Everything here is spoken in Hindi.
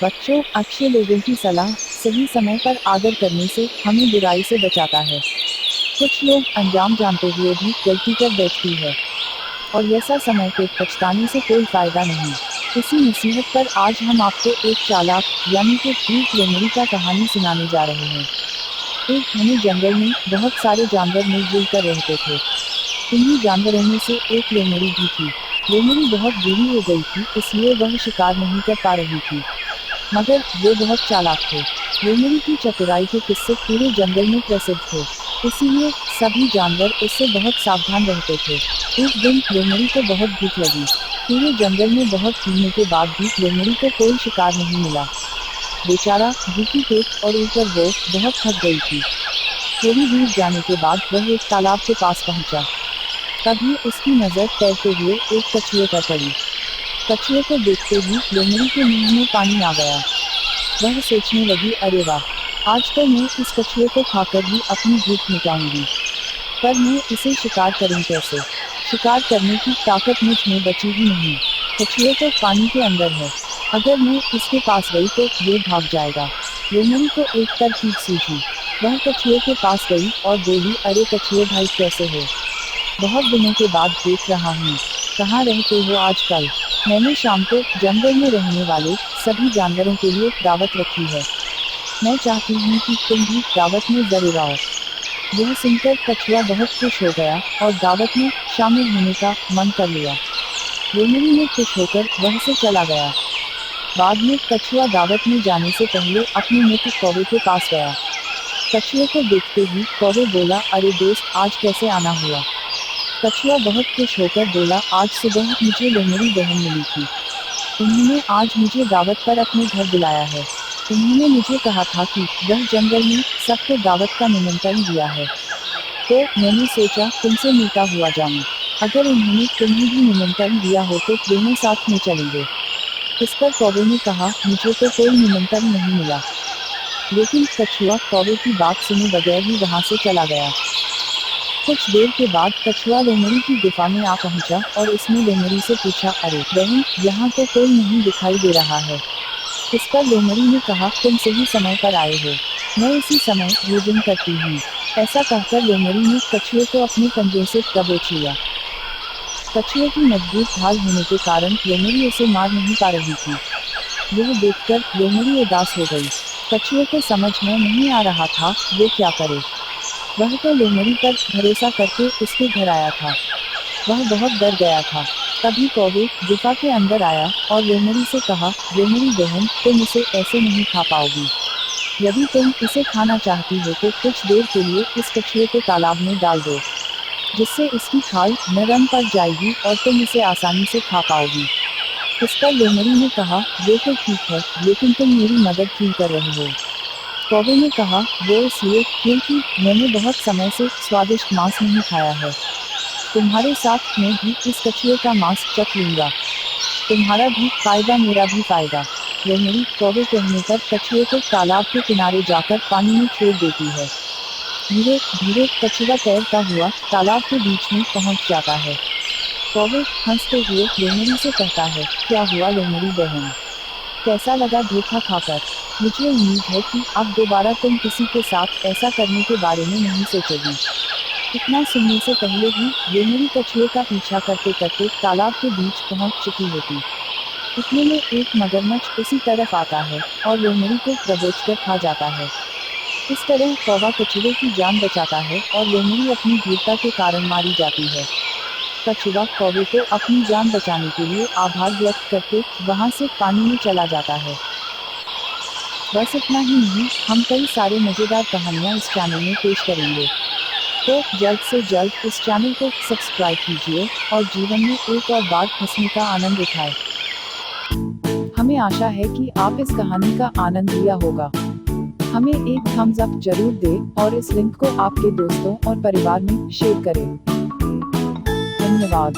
बच्चों, अच्छे लोगों की सलाह सही समय पर आदर करने से हमें बुराई से बचाता है। कुछ लोग अंजाम जानते हुए भी गलती कर बैठती है, और ऐसा समय पे पछताने से कोई फायदा नहीं। इसी नसीहत पर आज हम आपको एक चालाक यानी कि एक लोमड़ी का कहानी सुनाने जा रहे हैं। एक घने जंगल में बहुत सारे जानवर मिलजुल कर रहते थे। इन्हीं जानवरों में से एक लोमड़ी भी थी। लोमड़ी बहुत बूढ़ी हो गई थी, इसलिए वह शिकार नहीं कर पा रही थी, मगर वो बहुत चालाक थे। लोमड़ी की चतुराई के किस्से पूरे जंगल में प्रसिद्ध थे, इसीलिए सभी जानवर उससे बहुत सावधान रहते थे। एक दिन लोमड़ी को बहुत भूख लगी। पूरे जंगल में बहुत ढूंढने के बाद भी लोमड़ी को कोई शिकार नहीं मिला। बेचारा भूखी पेट और ऊपर वो बहुत थक गई थी। थोड़ी दूर जाने के बाद वह एक तालाब के पास पहुंचा। तभी उसकी नजर तैरते हुए एक कछुए पर पड़ी। कछुए को देखते ही लोमड़ी के मुंह में पानी आ गया। वह सोचने लगी, अरे वाह, आज तो मैं इस कछुए को खाकर ही अपनी भूख मिटाऊंगी। पर मैं इसे शिकार करूं कैसे? शिकार करने की ताकत मुझ में बची ही नहीं। कछुए तो पानी के अंदर है, अगर मैं इसके पास गई तो ये भाग जाएगा। लोमड़ी को एक तरकीब सूझी। वह कछुए के पास गई और बोली, अरे कछुए भाई, कैसे हो? बहुत दिनों के बाद देख रहा हूँ, कहाँ रहते हो आजकल? मैंने शाम को जंगल में रहने वाले सभी जानवरों के लिए दावत रखी है। मैं चाहती हूँ कि तुम भी दावत में जरूर आओ। यह सुनकर कछुआ बहुत खुश हो गया और दावत में शामिल होने का मन कर लिया। लोमड़ी ने खुश होकर वह से चला गया। बाद में कछुआ दावत में जाने से पहले अपने मित्र कौवे के पास गया। कछुए को देखते ही कौवे बोला, अरे दोस्त, आज कैसे आना हुआ? कछुआ बहुत खुश होकर बोला, आज सुबह मुझे लोमड़ी बहन मिली थी। उन्होंने आज मुझे दावत पर अपने घर बुलाया है। उन्होंने मुझे कहा था कि वह जंगल में सबको दावत का निमंत्रण दिया है, तो मैंने सोचा तुमसे मिलता हुआ जाऊं। अगर उन्होंने तुम्हें भी निमंत्रण दिया हो तो दोनों साथ में चलेंगे। इस पर कौवे ने कहा, मुझे तो कोई निमंत्रण नहीं मिला। लेकिन कछुआ कौवे की बात सुने बगैर ही वहां से चला गया। कुछ देर के बाद कछुआ लोमड़ी की गुफा में आ पहुंचा और उसने लोमड़ी से पूछा, अरे बहन, यहाँ तो कोई नहीं दिखाई दे रहा है। इस पर लोमड़ी ने कहा, तुम सही समय पर आए हो, मैं इसी समय भोजन करती हूँ। ऐसा कहकर लोमड़ी ने कछुए को अपने पंजों से दबोच लिया। कछुए की मजबूत ढाल होने के कारण लोमड़ी उसे मार नहीं पा रही थी। यह देखकर लोमड़ी उदास हो गई। कछुए को समझ में नहीं आ रहा था वो क्या करे। वह तो लोमड़ी पर भरोसा करके उसके घर आया था। वह बहुत डर गया था। तभी कौवे गुफा के अंदर आया और लोमड़ी से कहा, लोमड़ी बहन, तुम इसे ऐसे नहीं खा पाओगी। यदि तुम इसे खाना चाहती हो तो कुछ देर के लिए इस कछुए को तालाब में डाल दो, जिससे इसकी खाल नरम पड़ जाएगी और तुम इसे आसानी से खा पाओगी। इस पर लोमड़ी ने कहा, वो तो ठीक है, लेकिन तुम मेरी मदद क्यों कर रहे हो? कौवे ने कहा, वो इसलिए क्योंकि मैंने बहुत समय से स्वादिष्ट मांस नहीं खाया है। तुम्हारे साथ मैं भी इस कछुए का मांस चख लूंगा। तुम्हारा भी फायदा, मेरा भी फायदा। लोमड़ी कौवे कहने पर कछुए को तालाब के किनारे जाकर पानी में छोड़ देती है। धीरे धीरे कछुआ तैरता हुआ तालाब के बीच में पहुंच जाता है। कौवे हंसते हुए लोमड़ी से कहता है, क्या हुआ लोमड़ी बहन, कैसा लगा धोखा खाकर? मुझे उम्मीद है कि अब दोबारा तुम किसी के साथ ऐसा करने के बारे में नहीं सोचोगी। इतना सुनने से पहले ही लोमड़ी कछुए का पीछा करते करते तालाब के बीच पहुंच चुकी होती। इतने में एक मगरमच्छ उसी तरफ आता है और लोमड़ी को दबोचकर खा जाता है। इस तरह कौवा कछुए की जान बचाता है और लोमड़ी अपनी वीरता के कारण मारी जाती है। कछुआ कौवे को अपनी जान बचाने के लिए आभार व्यक्त करके वहां से पानी में चला जाता है। बस इतना ही नहीं, हम कई सारे मजेदार कहानियां इस चैनल में पेश करेंगे। तो जल्द से जल्द इस चैनल को सब्सक्राइब कीजिए और जीवन में एक और बार हंसने का आनंद उठाएं। हमें आशा है कि आप इस कहानी का आनंद लिया होगा। हमें एक थम्स अप जरूर दें और इस लिंक को आपके दोस्तों और परिवार में शेयर करें। धन्यवाद।